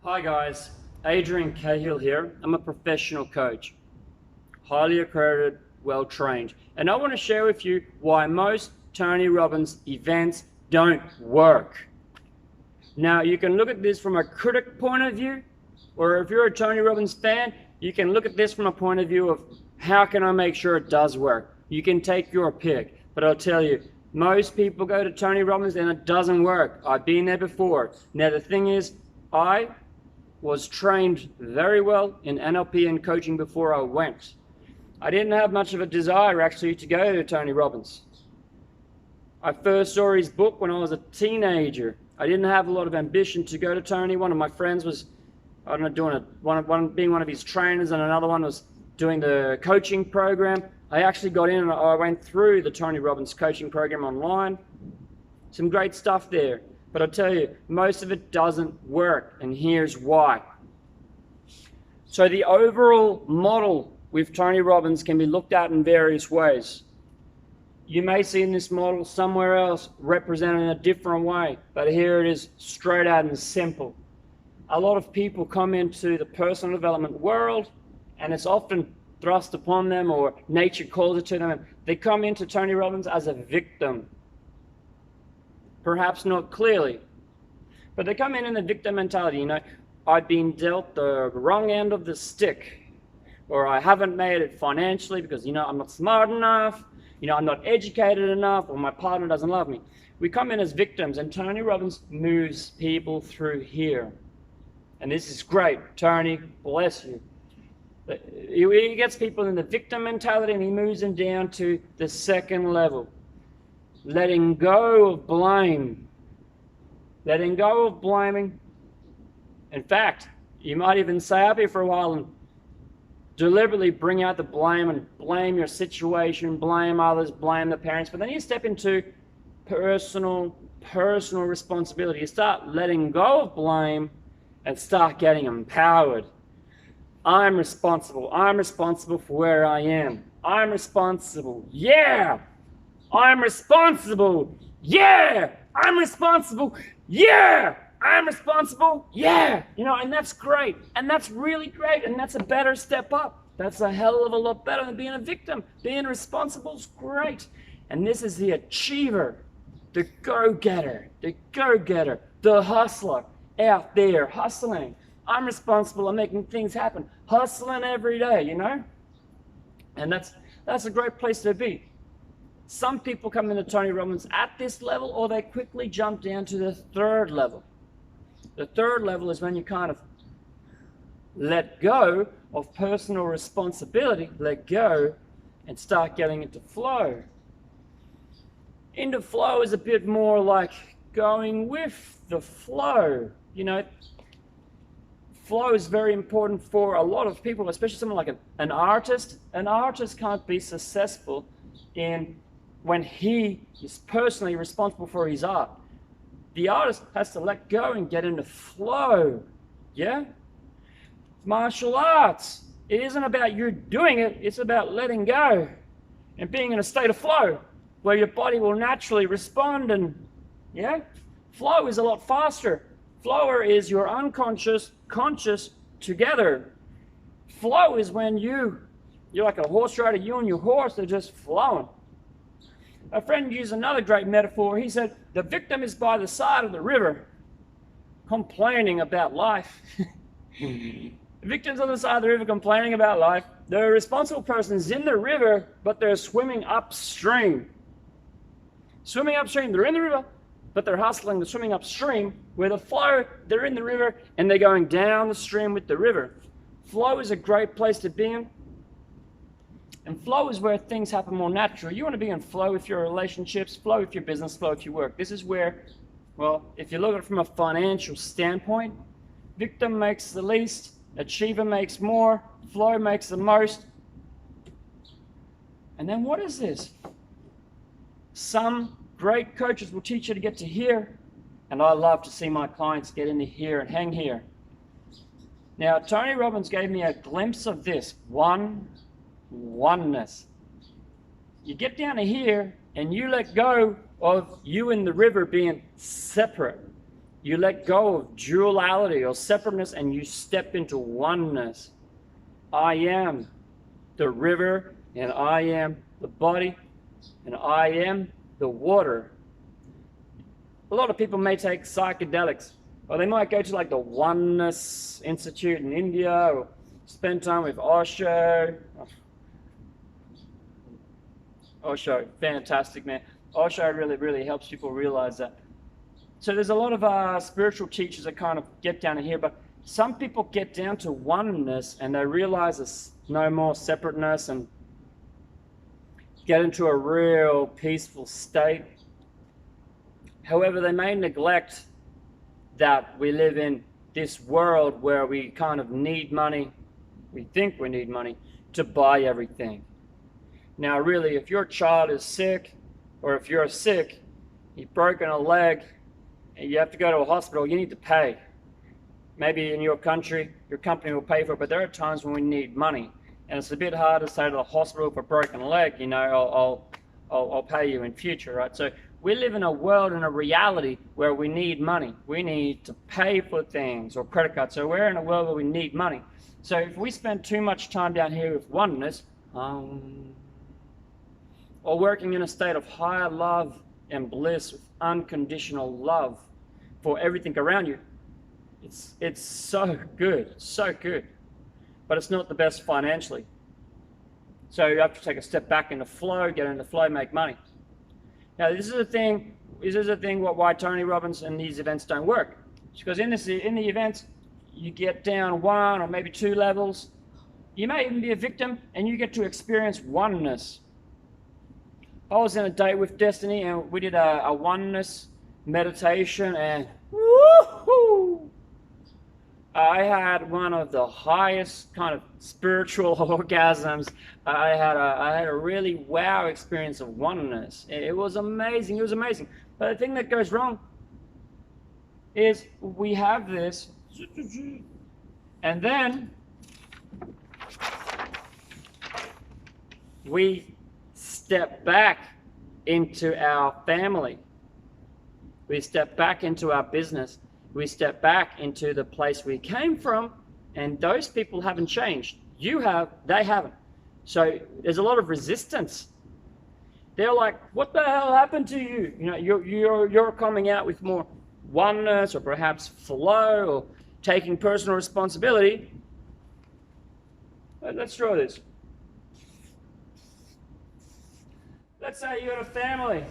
Hi guys, Adrian Cahill here. I'm a professional coach, highly accredited, well trained, and I want to share with you why most Tony Robbins events don't work. Now you can look at this from a critic point of view, or if you're a Tony Robbins fan, you can look at this from a point of view of how can I make sure it does work. You can take your pick, but I'll tell you, most people go to Tony Robbins and it doesn't work. I've been there before. Now the thing is, I was trained very well in NLP and coaching before I went. I didn't have much of a desire actually to go to Tony Robbins. I first saw his book when I was a teenager. I didn't have a lot of ambition to go to Tony. One of my friends was, I don't know, being one of his trainers, and another one was doing the coaching program. I actually got in and I went through the Tony Robbins coaching program online. Some great stuff there. But I'll tell you, most of it doesn't work, and here's why. So the overall model with Tony Robbins can be looked at in various ways. You may see in this model somewhere else represented in a different way, but here it is straight out and simple. A lot of people come into the personal development world, and it's often thrust upon them, or nature calls it to them, and they come into Tony Robbins as a victim. Perhaps not clearly, but they come in the victim mentality. You know, I've been dealt the wrong end of the stick, or I haven't made it financially because, I'm not smart enough, I'm not educated enough, or my partner doesn't love me. We come in as victims, and Tony Robbins moves people through here. And this is great. Tony, bless you. He gets people in the victim mentality, and he moves them down to the second level. Letting go of blame. Letting go of blaming. In fact, you might even stay up here for a while and deliberately bring out the blame and blame your situation, blame others, blame the parents. But then you step into personal responsibility. You start letting go of blame and start getting empowered. I'm responsible. I'm responsible for where I am. I'm responsible. Yeah! I'm responsible. Yeah! I'm responsible. Yeah! I'm responsible. Yeah! And that's great. And that's really great. And that's a better step up. That's a hell of a lot better than being a victim. Being responsible is great. And this is the achiever, the go-getter, the hustler out there hustling. I'm responsible. I'm making things happen. Hustling every day, And that's a great place to be. Some people come into Tony Robbins at this level, or they quickly jump down to the third level. The third level is when you kind of let go of personal responsibility, let go, and start getting into flow. Into flow is a bit more like going with the flow. Flow is very important for a lot of people, especially someone like an artist. An artist can't be successful when he is personally responsible for his art. The artist has to let go and get into flow. Yeah? Martial arts. It isn't about you doing it, it's about letting go and being in a state of flow where your body will naturally respond. And flow is a lot faster. Flower is your unconscious, conscious together. Flow is when you're like a horse rider, you and your horse are just flowing. A friend used another great metaphor. He said, the victim is by the side of the river, complaining about life. The victim's on the side of the river complaining about life. The responsible person's in the river, but they're swimming upstream. Swimming upstream, they're in the river, but they're hustling, they're swimming upstream. Where the flow, they're in the river, and they're going down the stream with the river. Flow is a great place to be in. And flow is where things happen more naturally. You want to be in flow with your relationships, flow with your business, flow with your work. This is where, if you look at it from a financial standpoint, victim makes the least, achiever makes more, flow makes the most. And then what is this? Some great coaches will teach you to get to here, and I love to see my clients get into here and hang here. Now, Tony Robbins gave me a glimpse of this, oneness. You get down to here, and you let go of you and the river being separate. You let go of duality or separateness and you step into oneness. I am the river, and I am the body, and I am the water. A lot of people may take psychedelics, or they might go to like the Oneness Institute in India, or spend time with Osho. Osho, fantastic man. Osho really helps people realize that. So there's a lot of spiritual teachers that kind of get down to here, but some people get down to oneness and they realize there's no more separateness and get into a real peaceful state. However, they may neglect that we live in this world where we kind of need money, we think we need money, to buy everything. Now really, if your child is sick, or if you're sick, you've broken a leg, and you have to go to a hospital, you need to pay. Maybe in your country, your company will pay for it, but there are times when we need money. And it's a bit hard to say to the hospital for a broken leg, you know, I'll pay you in future, right? So we live in a world, in a reality where we need money. We need to pay for things or credit cards. So we're in a world where we need money. So if we spend too much time down here with oneness, or working in a state of higher love and bliss with unconditional love for everything around you, it's so good, so good. But it's not the best financially. So you have to take a step back in the flow, get into flow, make money. Now this is the thing why Tony Robbins and these events don't work. It's because in the events, you get down 1 or maybe 2 levels. You may even be a victim and you get to experience oneness. I was in a date with Destiny and we did a oneness meditation, and woohoo! I had one of the highest kind of spiritual orgasms. I had a really wow experience of oneness. It was amazing. It was amazing. But the thing that goes wrong is we have this, and then we step back into our family. We step back into our business. We step back into the place we came from, and those people haven't changed. You have, they haven't. So there's a lot of resistance. They're like, what the hell happened to you? You know, you're coming out with more oneness, or perhaps flow, or taking personal responsibility. Let's draw this. Let's say you got a family,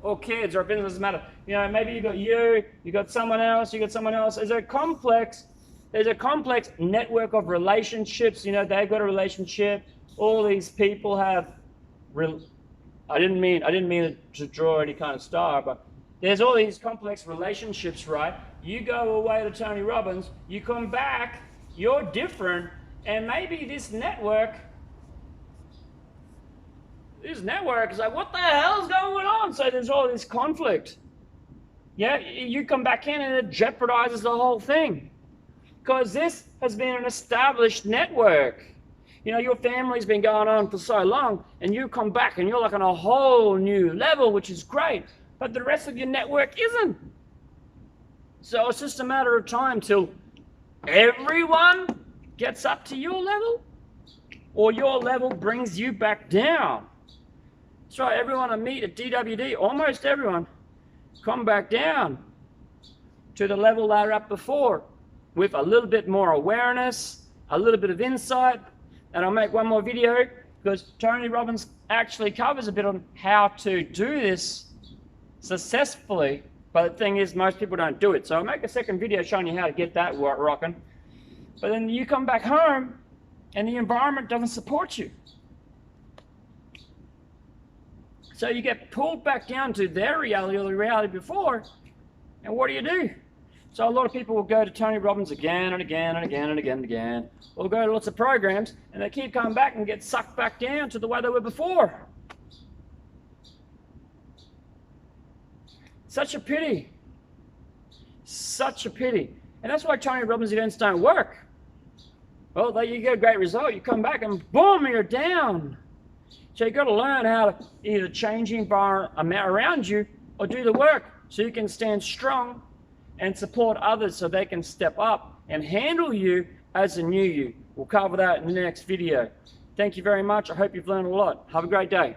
or kids, or business, doesn't matter. You know, maybe you got someone else, you got someone else. There's a complex network of relationships. You know, they've got a relationship. All these people have I didn't mean to draw any kind of star, but there's all these complex relationships, right? You go away to Tony Robbins, you come back, you're different, and maybe this network is like, what the hell's going on? So there's all this conflict. Yeah, you come back in and it jeopardizes the whole thing. Because this has been an established network. You know, your family's been going on for so long, and you come back and you're like on a whole new level, which is great. But the rest of your network isn't. So it's just a matter of time till everyone gets up to your level, or your level brings you back down. That's right, everyone I meet at DWD, almost everyone, come back down to the level they were at before, with a little bit more awareness, a little bit of insight. And I'll make one more video, because Tony Robbins actually covers a bit on how to do this successfully. But the thing is, most people don't do it. So I'll make a second video showing you how to get that rocking. But then you come back home and the environment doesn't support you. So you get pulled back down to their reality, or the reality before, and what do? So a lot of people will go to Tony Robbins again and again and again and again and again, or go to lots of programs, and they keep coming back and get sucked back down to the way they were before. Such a pity. Such a pity. And that's why Tony Robbins events don't work. Well, there you get a great result, you come back and boom, you're down. So you've got to learn how to either change the environment around you, or do the work so you can stand strong and support others so they can step up and handle you as a new you. We'll cover that in the next video. Thank you very much. I hope you've learned a lot. Have a great day.